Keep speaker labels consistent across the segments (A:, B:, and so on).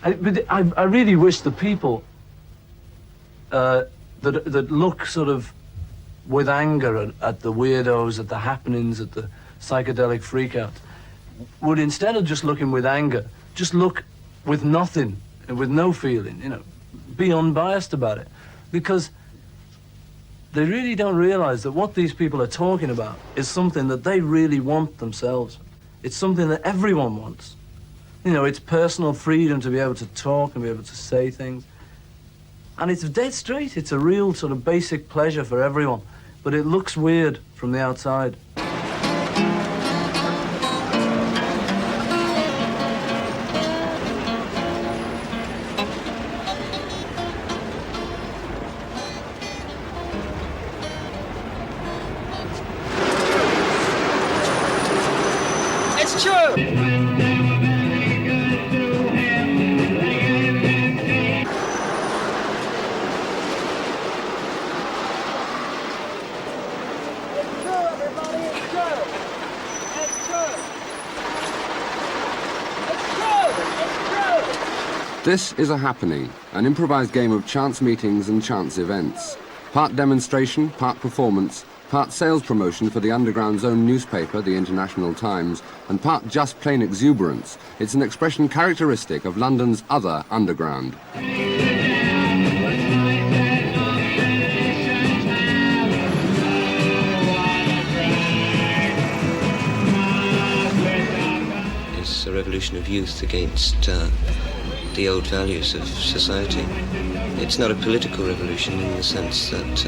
A: I really wish the people that look sort of with anger at the weirdos, at the happenings, at the psychedelic freakouts, would, instead of just looking with anger, just look with nothing and with no feeling, you know, be unbiased about it. Because they really don't realize that what these people are talking about is something that they really want themselves. It's something that everyone wants. You know, it's personal freedom to be able to talk and be able to say things. And it's dead straight. It's a real sort of basic pleasure for everyone. But it looks weird from the outside.
B: It's true!
C: This is a happening, an improvised game of chance meetings and chance events. Part demonstration, part performance, part sales promotion for the Underground's own newspaper, the International Times, and part just plain exuberance. It's an expression characteristic of London's other underground.
D: It's a revolution of youth against the old values of society. It's not a political revolution in the sense that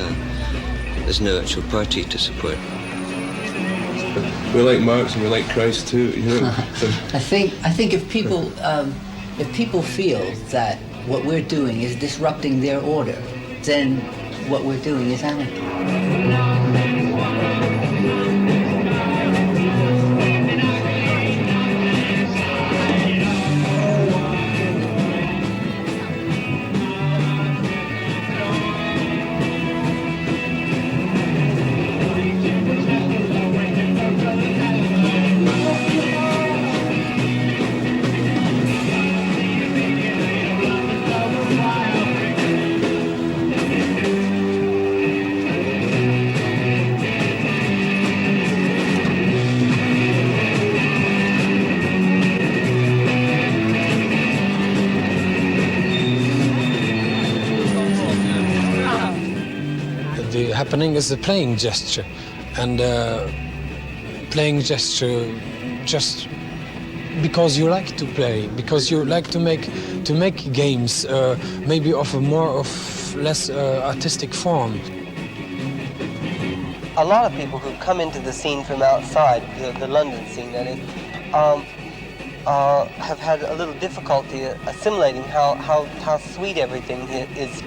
D: there's no actual party to support.
E: We're like Marx and we're like Christ too, you know. So.
F: I think if people feel that what we're doing is disrupting their order, then what we're doing is anarchy.
G: Happening is a playing gesture, and playing gesture just because you like to play, because you like to make games, maybe of a less artistic form.
H: A lot of people who come into the scene from outside, the London scene, that is, have had a little difficulty assimilating how sweet everything is.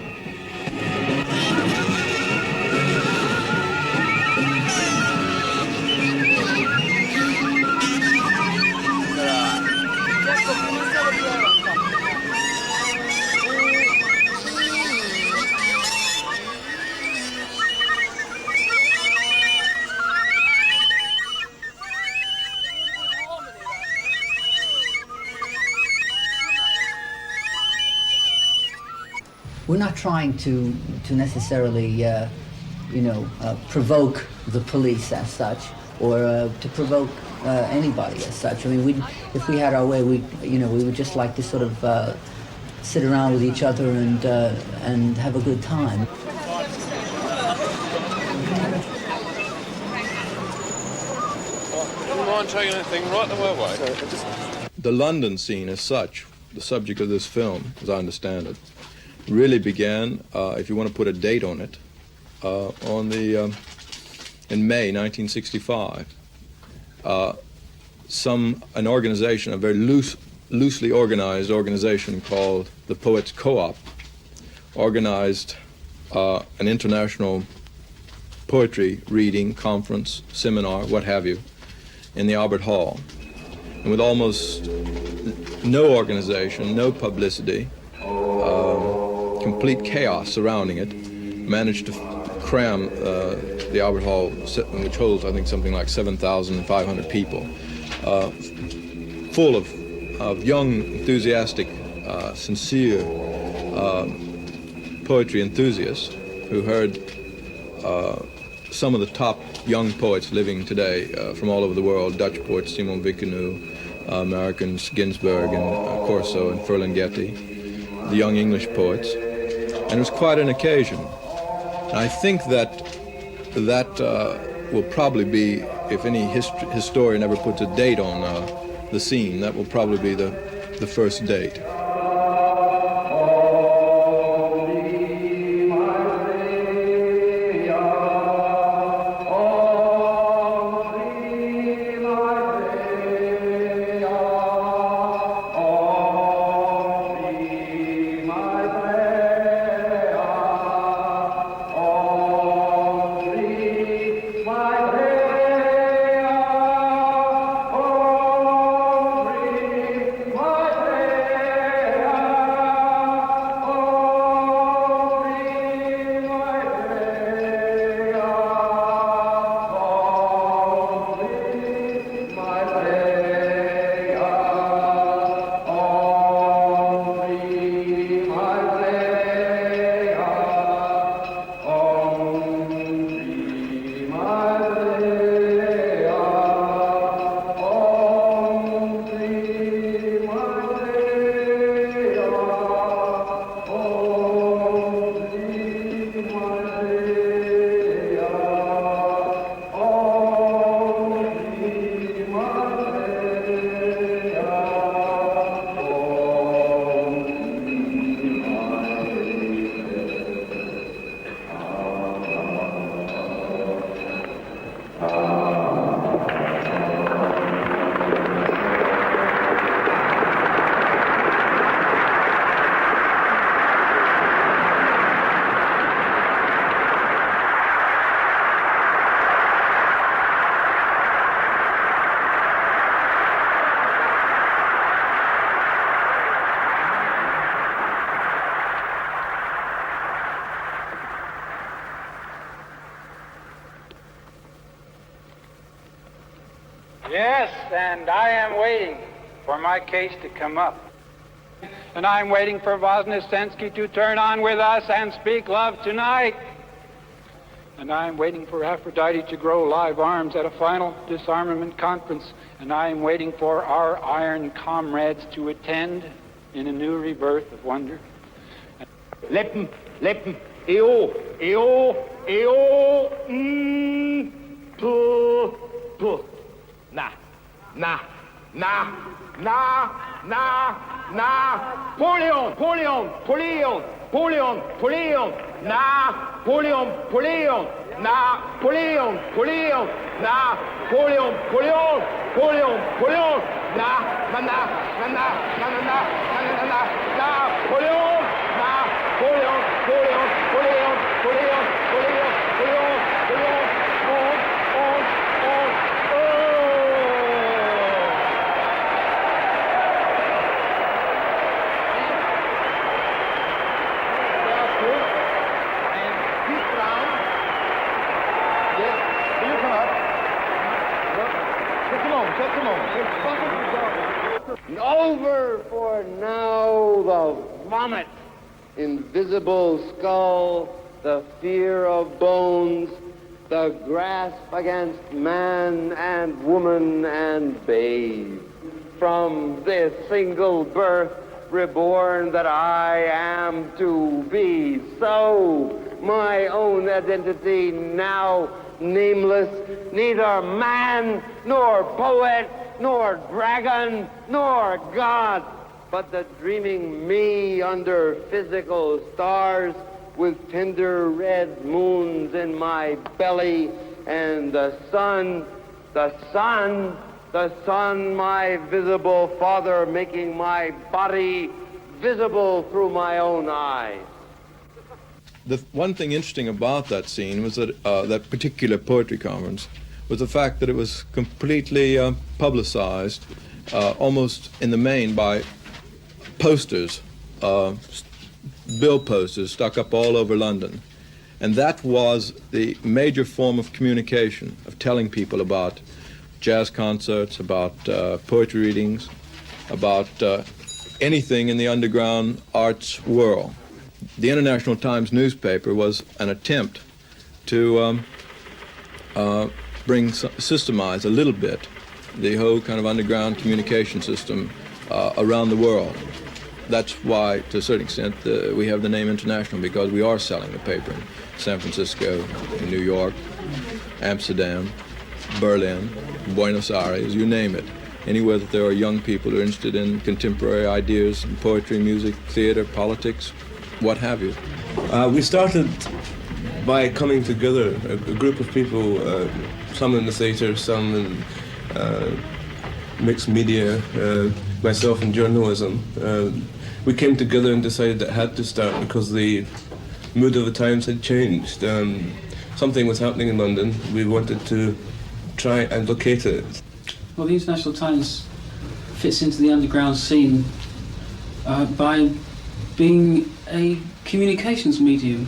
F: We're not trying to necessarily, provoke the police as such, or to provoke anybody as such. I mean, if we had our way, we would just like to sort of sit around with each other and have a good time.
E: You mind taking anything right the way? The London scene as such, the subject of this film, as I understand it, really began, if you want to put a date on it, in May 1965. An organization, a very loosely organized organization called the Poets Co-op, organized an international poetry reading, conference, seminar, what have you, in the Albert Hall. And with almost no organization, no publicity, complete chaos surrounding it, managed to cram the Albert Hall, which holds, I think, something like 7,500 people, full of young, enthusiastic sincere poetry enthusiasts who heard some of the top young poets living today from all over the world, Dutch poets Simon Vicanu, Americans Ginsberg and Corso and Ferlinghetti, the young English poets, and it was quite an occasion. And I think that will probably be, if any historian ever puts a date on the scene, that will probably be the first date.
I: Yes, and I am waiting for my case to come up. And I'm waiting for Voznesensky to turn on with us and speak love tonight. And I'm waiting for Aphrodite to grow live arms at a final disarmament conference. And I'm waiting for our iron comrades to attend in a new rebirth of wonder.
B: Lippen, eo, puh. Na, Napoleon,
J: Over for now the vomit, invisible skull, the fear of bones, the grasp against man and woman and babe. From this single birth reborn that I am to be. So my own identity now nameless, neither man nor poet nor dragon nor god, but the dreaming me under physical stars with tender red moons in my belly, and the sun, my visible father, making my body visible through my own eyes.
E: The one thing interesting about that scene was that that particular poetry conference was the fact that it was completely publicized, almost in the main by posters, bill posters stuck up all over London. And that was the major form of communication, of telling people about jazz concerts, about poetry readings, about anything in the underground arts world. The International Times newspaper was an attempt to systemize a little bit the whole kind of underground communication system around the world. That's why, to a certain extent, we have the name International, because we are selling the paper in San Francisco, in New York, Amsterdam, Berlin, Buenos Aires, you name it. Anywhere that there are young people who are interested in contemporary ideas, in poetry, music, theater, politics, what have you.
K: We started by coming together, a group of people, some in the theatre, some in mixed media, myself in journalism. We came together and decided it had to start because the mood of the times had changed. Something was happening in London. We wanted to try and locate it.
L: Well, the International Times fits into the underground scene by being a communications medium.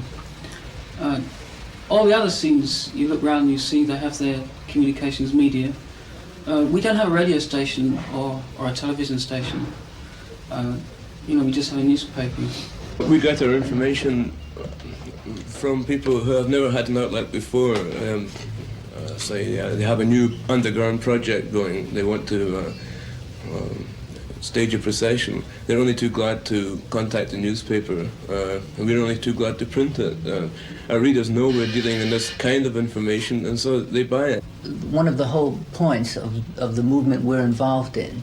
L: All the other scenes, you look around and you see they have their communications media. We don't have a radio station or a television station. We just have a newspaper.
K: We get our information from people who have never had an outlet before. Say they have a new underground project going. They want to stage a procession. They're only too glad to contact the newspaper, and we're only too glad to print it. Our readers know we're dealing in this kind of information, and so they buy it.
F: One of the whole points of the movement we're involved in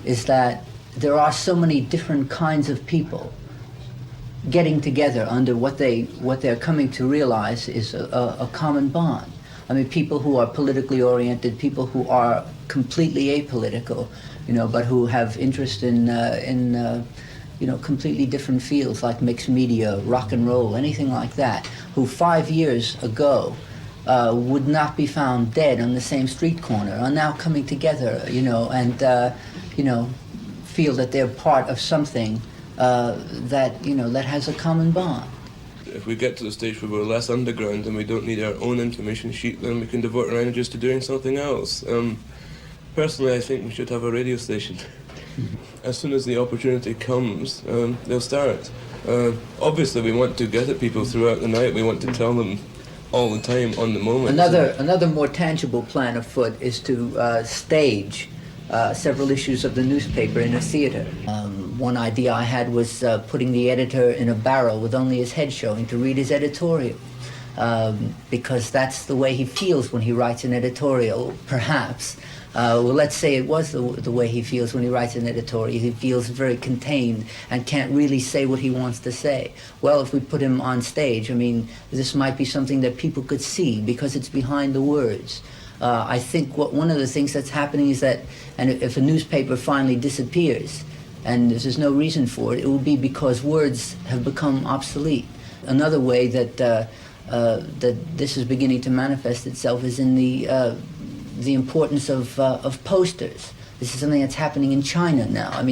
F: is that there are so many different kinds of people getting together under what they're coming to realize is a common bond. I mean, people who are politically oriented, people who are completely apolitical, but who have interest in completely different fields like mixed media, rock and roll, anything like that, who 5 years ago would not be found dead on the same street corner, are now coming together, and feel that they're part of something that has a common bond.
K: If we get to the stage where we're less underground and we don't need our own information sheet, then we can devote our energies to doing something else. Personally, I think we should have a radio station. As soon as the opportunity comes, they'll start. Obviously, we want to get at people throughout the night. We want to tell them all the time, on the moment.
F: Another more tangible plan afoot is to stage several issues of the newspaper in a theater. One idea I had was putting the editor in a barrel with only his head showing to read his editorial, because that's the way he feels when he writes an editorial, perhaps. Let's say it was the way he feels when he writes an editorial. He feels very contained and can't really say what he wants to say. Well, if we put him on stage, this might be something that people could see because it's behind the words. I think one of the things that's happening is that, and if a newspaper finally disappears, and there's no reason for it, it will be because words have become obsolete. Another way that this is beginning to manifest itself is in the importance of posters. This is something that's happening in China now.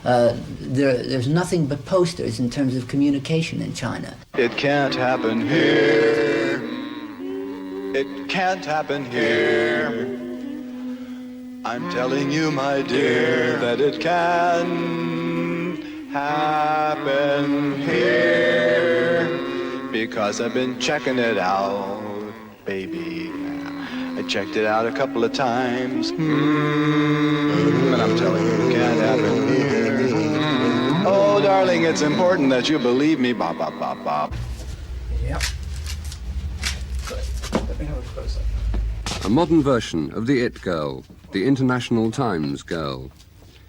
F: There's nothing but posters in terms of communication in China.
M: It can't happen here. It can't happen here. I'm telling you, my dear, that it can happen here. Because I've been checking it out, baby. I checked it out a couple of times. And I'm telling you, it can't happen here. Oh, darling, it's important that you believe me. Bop, bop, bop, bop.
F: Yep.
L: Let me have a close-up.
C: A modern version of the It Girl, the International Times girl.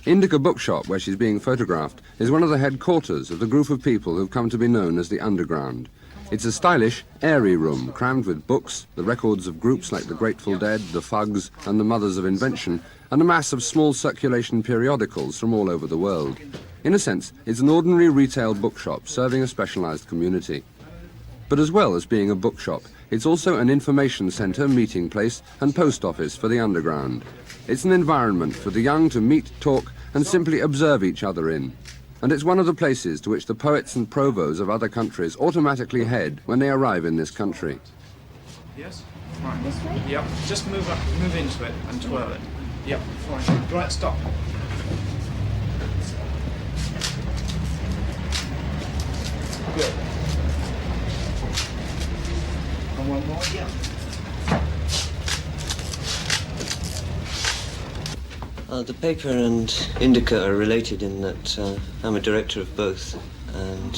C: Indica Bookshop, where she's being photographed, is one of the headquarters of the group of people who've come to be known as the Underground. It's a stylish, airy room crammed with books, the records of groups like the Grateful Dead, the Fugs, and the Mothers of Invention, and a mass of small circulation periodicals from all over the world. In a sense, it's an ordinary retail bookshop serving a specialized community. But as well as being a bookshop, it's also an information centre, meeting place, and post office for the underground. It's an environment for the young to meet, talk, and simply observe each other in. And it's one of the places to which the poets and provos of other countries automatically head when they arrive in this country.
N: Yes? Right. This way? Yep. Just move into it and twirl it. Yep, fine. Right, stop.
D: Paper and Indica are related in that I'm a director of both, and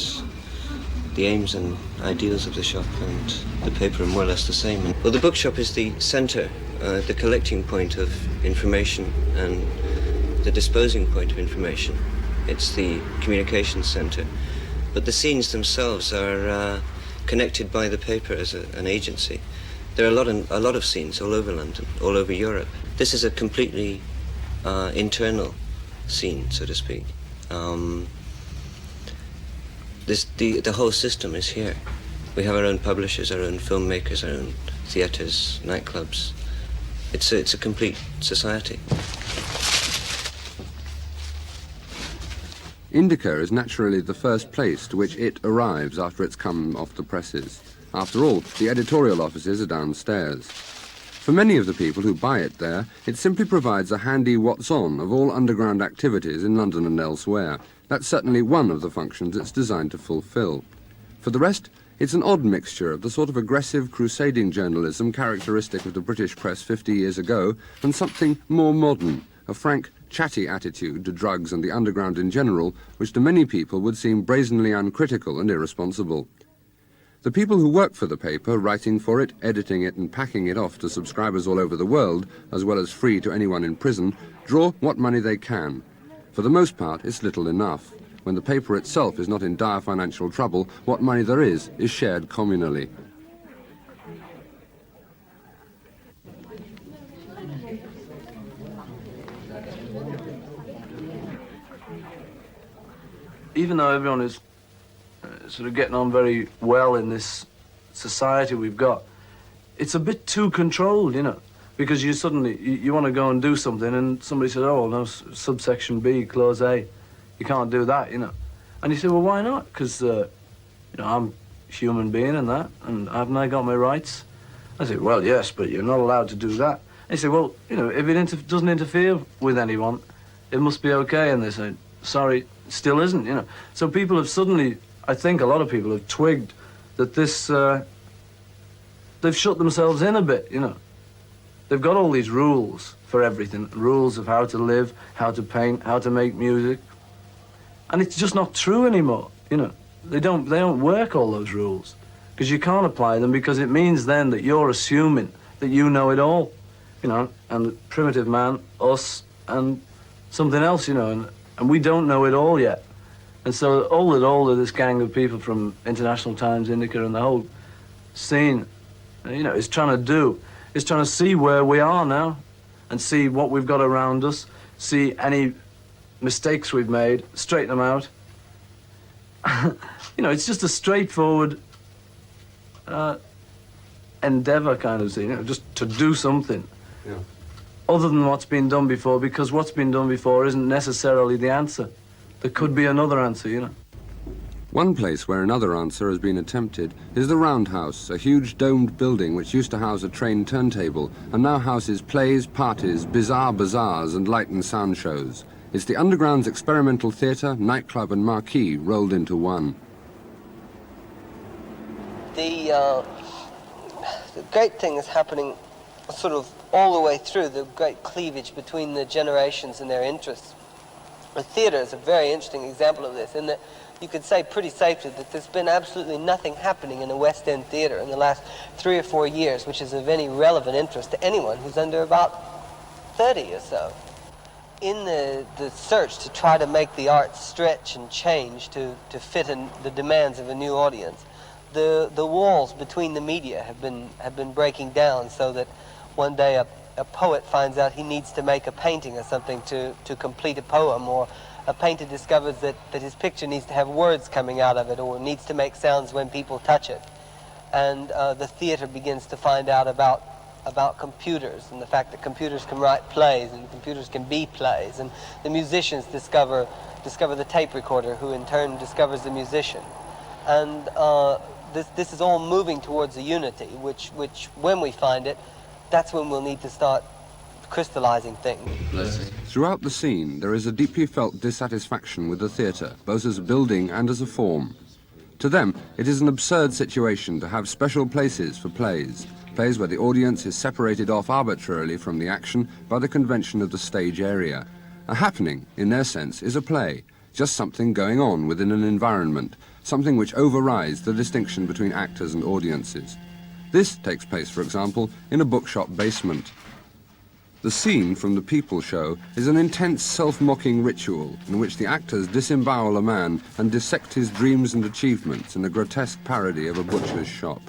D: the aims and ideals of the shop and the paper are more or less the same. Well, the bookshop is the centre, the collecting point of information and the disposing point of information. It's the communications centre. But the scenes themselves are connected by the paper as an agency. There are a lot of scenes all over London, all over Europe. This is a completely internal scene, so to speak. The whole system is here. We have our own publishers, our own filmmakers, our own theatres, nightclubs. It's a complete society.
C: Indica is naturally the first place to which it arrives after it's come off the presses. After all, the editorial offices are downstairs. For many of the people who buy it there, it simply provides a handy what's-on of all underground activities in London and elsewhere. That's certainly one of the functions it's designed to fulfill. For the rest, it's an odd mixture of the sort of aggressive, crusading journalism characteristic of the British press 50 years ago and something more modern, a frank, chatty attitude to drugs and the underground in general, which to many people would seem brazenly uncritical and irresponsible. The people who work for the paper, writing for it, editing it and packing it off to subscribers all over the world, as well as free to anyone in prison, draw what money they can. For the most part, it's little enough. When the paper itself is not in dire financial trouble, what money there is shared communally.
A: Even though everyone is sort of getting on very well in this society we've got, it's a bit too controlled, you know, because you suddenly, you want to go and do something and somebody says, oh, no, subsection B, clause A, you can't do that, you know. And you say, well, why not? Because, you know, I'm a human being and that, and haven't I got my rights? I say, well, yes, but you're not allowed to do that. And you say, well, you know, if it doesn't interfere with anyone, it must be okay. And they say, sorry, still isn't, you know. So people have suddenly, I think a lot of people have twigged that this, they've shut themselves in a bit, you know. They've got all these rules for everything, rules of how to live, how to paint, how to make music. And it's just not true anymore, you know. They don't work, all those rules, because you can't apply them, because it means then that you're assuming that you know it all, you know, and the primitive man, us, and something else, you know, and we don't know it all yet. And so all of this gang of people from International Times, Indica, and the whole scene, you know, is trying to see where we are now and see what we've got around us, see any mistakes we've made, straighten them out. You know, it's just a straightforward endeavor kind of thing, you know, just to do something.
C: Yeah.
A: Other than what's been done before, because what's been done before isn't necessarily the answer. There could be another answer, you know.
C: One place where another answer has been attempted is the Roundhouse, a huge domed building which used to house a train turntable and now houses plays, parties, bizarre bazaars and light and sound shows. It's the Underground's experimental theatre, nightclub and marquee rolled into one.
H: The great thing is happening sort of all the way through, the great cleavage between the generations and their interests. The theatre is a very interesting example of this, in that you could say pretty safely that there's been absolutely nothing happening in the West End theatre in the last 3 or 4 years which is of any relevant interest to anyone who's under about 30 or so. In the search to try to make the arts stretch and change to fit in the demands of a new audience, the walls between the media have been breaking down, so that one day a poet finds out he needs to make a painting or something to complete a poem, or a painter discovers that his picture needs to have words coming out of it, or needs to make sounds when people touch it. And the theater begins to find out about computers and the fact that computers can write plays and computers can be plays, and the musicians discover the tape recorder, who in turn discovers the musician. And this is all moving towards a unity, which when we find it, that's when we'll need to start crystallizing things.
C: Throughout the scene, there is a deeply felt dissatisfaction with the theatre, both as a building and as a form. To them, it is an absurd situation to have special places for plays, plays where the audience is separated off arbitrarily from the action by the convention of the stage area. A happening, in their sense, is a play, just something going on within an environment, something which overrides the distinction between actors and audiences. This takes place, for example, in a bookshop basement. The scene from the People show is an intense self-mocking ritual in which the actors disembowel a man and dissect his dreams and achievements in a grotesque parody of a butcher's shop.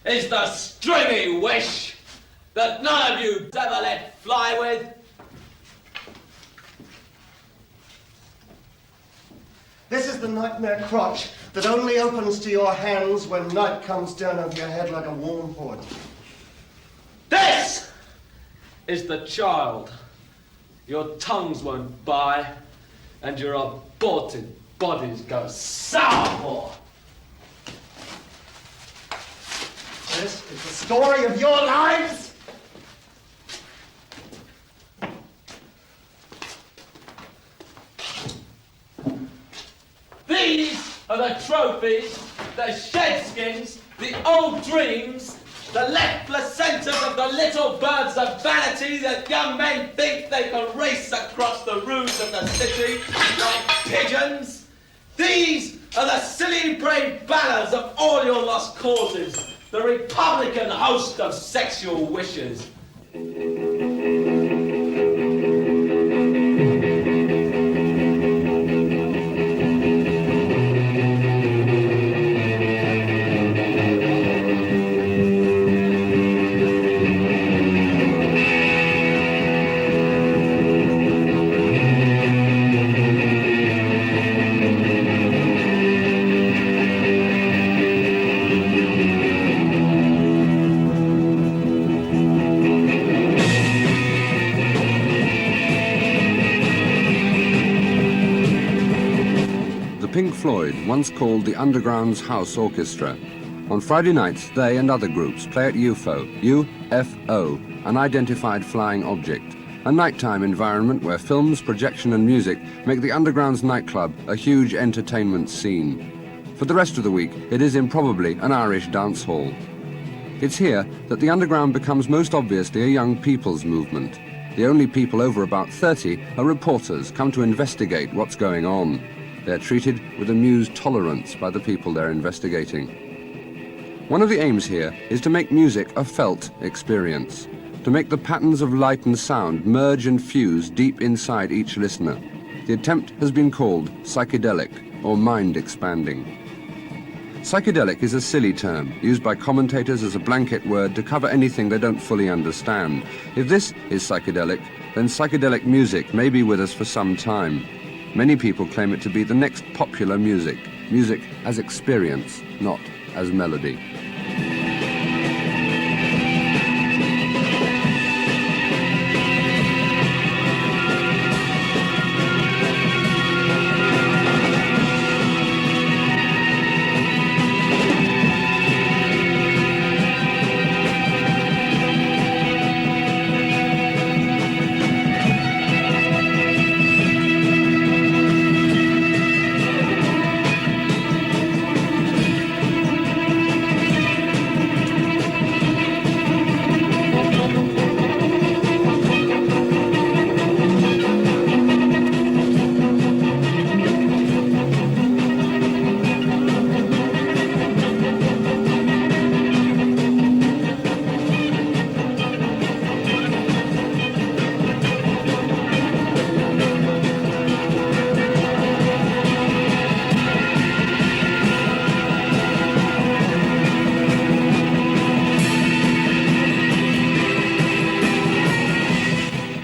O: Is the stringy wish that none of you ever let fly with?
P: This is the nightmare crotch that only opens to your hands when night comes down over your head like a warm hood.
O: This is the child your tongues won't buy and your aborted bodies go sour for.
P: This is the story of your lives.
O: These are the trophies, the shed skins, the old dreams, the left placentas of the little birds of vanity that young men think they can race across the roofs of the city like pigeons. These are the silly brave banners of all your lost causes, the Republican host of sexual wishes.
C: Pink Floyd, once called the Underground's House Orchestra. On Friday nights, they and other groups play at UFO, UFO, unidentified flying object, a nighttime environment where films, projection and music make the Underground's nightclub a huge entertainment scene. For the rest of the week, it is improbably an Irish dance hall. It's here that the Underground becomes most obviously a young people's movement. The only people over about 30 are reporters come to investigate what's going on. They're treated with amused tolerance by the people they're investigating. One of the aims here is to make music a felt experience, to make the patterns of light and sound merge and fuse deep inside each listener. The attempt has been called psychedelic or mind-expanding. Psychedelic is a silly term used by commentators as a blanket word to cover anything they don't fully understand. If this is psychedelic, then psychedelic music may be with us for some time. Many people claim it to be the next popular music, music as experience, not as melody.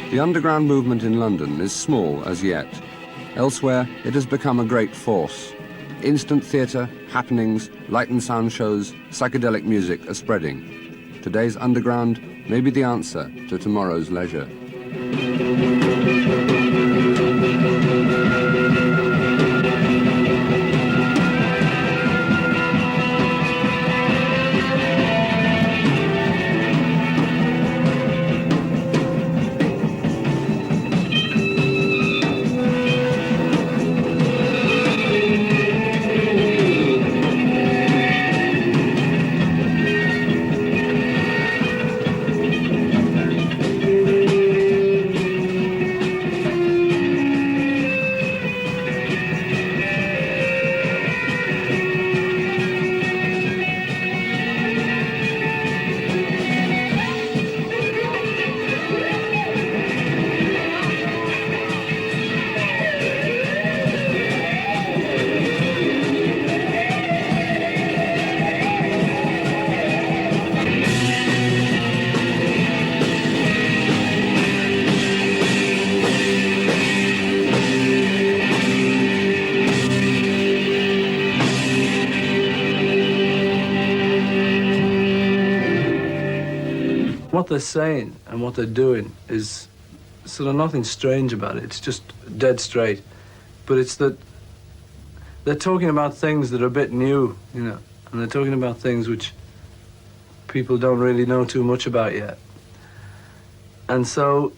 C: The underground movement in London is small as yet. Elsewhere, it has become a great force. Instant theatre, happenings, light and sound shows, psychedelic music are spreading. Today's underground may be the answer to tomorrow's leisure.
A: what they're saying and what they're doing is sort of nothing strange about it. It's just dead straight. But it's that they're talking about things that are a bit new, you know, and they're talking about things which people don't really know too much about yet. And so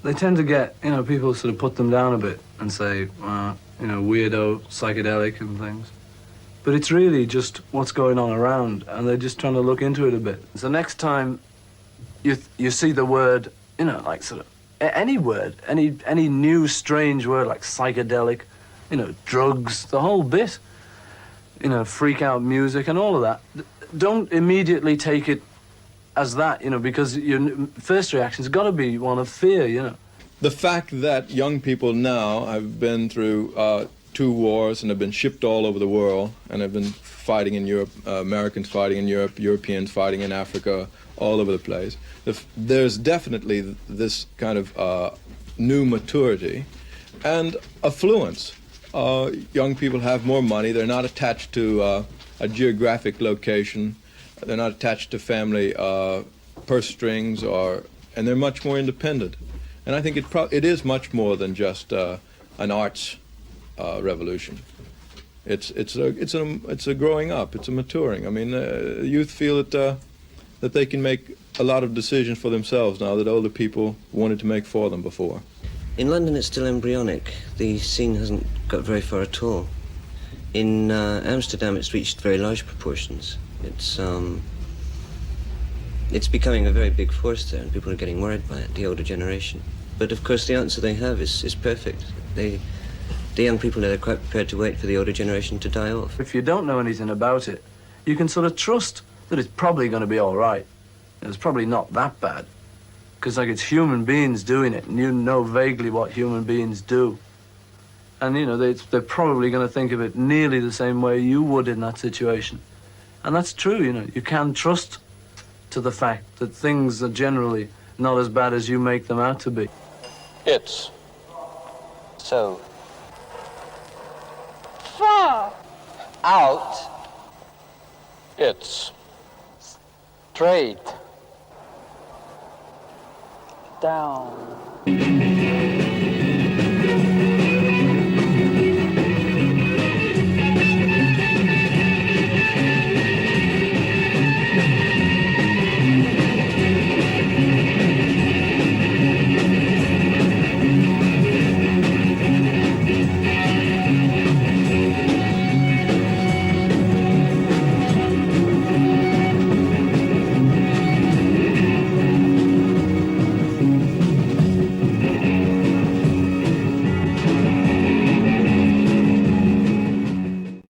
A: they tend to get, you know, people sort of put them down a bit and say, you know, weirdo, psychedelic and things. But it's really just what's going on around, and they're just trying to look into it a bit. So next time you see the word, you know, like sort of any word, any new strange word like psychedelic, you know, drugs, the whole bit, you know, freak out music and all of that, don't immediately take it as that, you know, because your first reaction's got to be one of fear, you know.
E: The fact that young people now have been through 2 wars and have been shipped all over the world and have been fighting in Europe, Americans fighting in Europe, Europeans fighting in Africa, all over the place. There's definitely this kind of new maturity and affluence. Young people have more money. They're not attached to a geographic location. They're not attached to family purse strings, and they're much more independent. And I think it is much more than just an arts revolution. It's a growing up. It's a maturing. I mean, youth feel that they can make a lot of decisions for themselves now that older people wanted to make for them before.
D: In London, it's still embryonic. The scene hasn't got very far at all. In Amsterdam, it's reached very large proportions. It's becoming a very big force there, and people are getting worried by it, the older generation. But of course, the answer they have is perfect. The young people are quite prepared to wait for the older generation to die off.
A: If you don't know anything about it, you can sort of trust that it's probably going to be all right. It's probably not that bad, because like it's human beings doing it, and you know vaguely what human beings do. And you know, they're probably going to think of it nearly the same way you would in that situation. And that's true, you know. You can trust to the fact that things are generally not as bad as you make them out to be.
J: It's
H: So.
J: Far.
H: Out.
J: It's straight.
F: Down.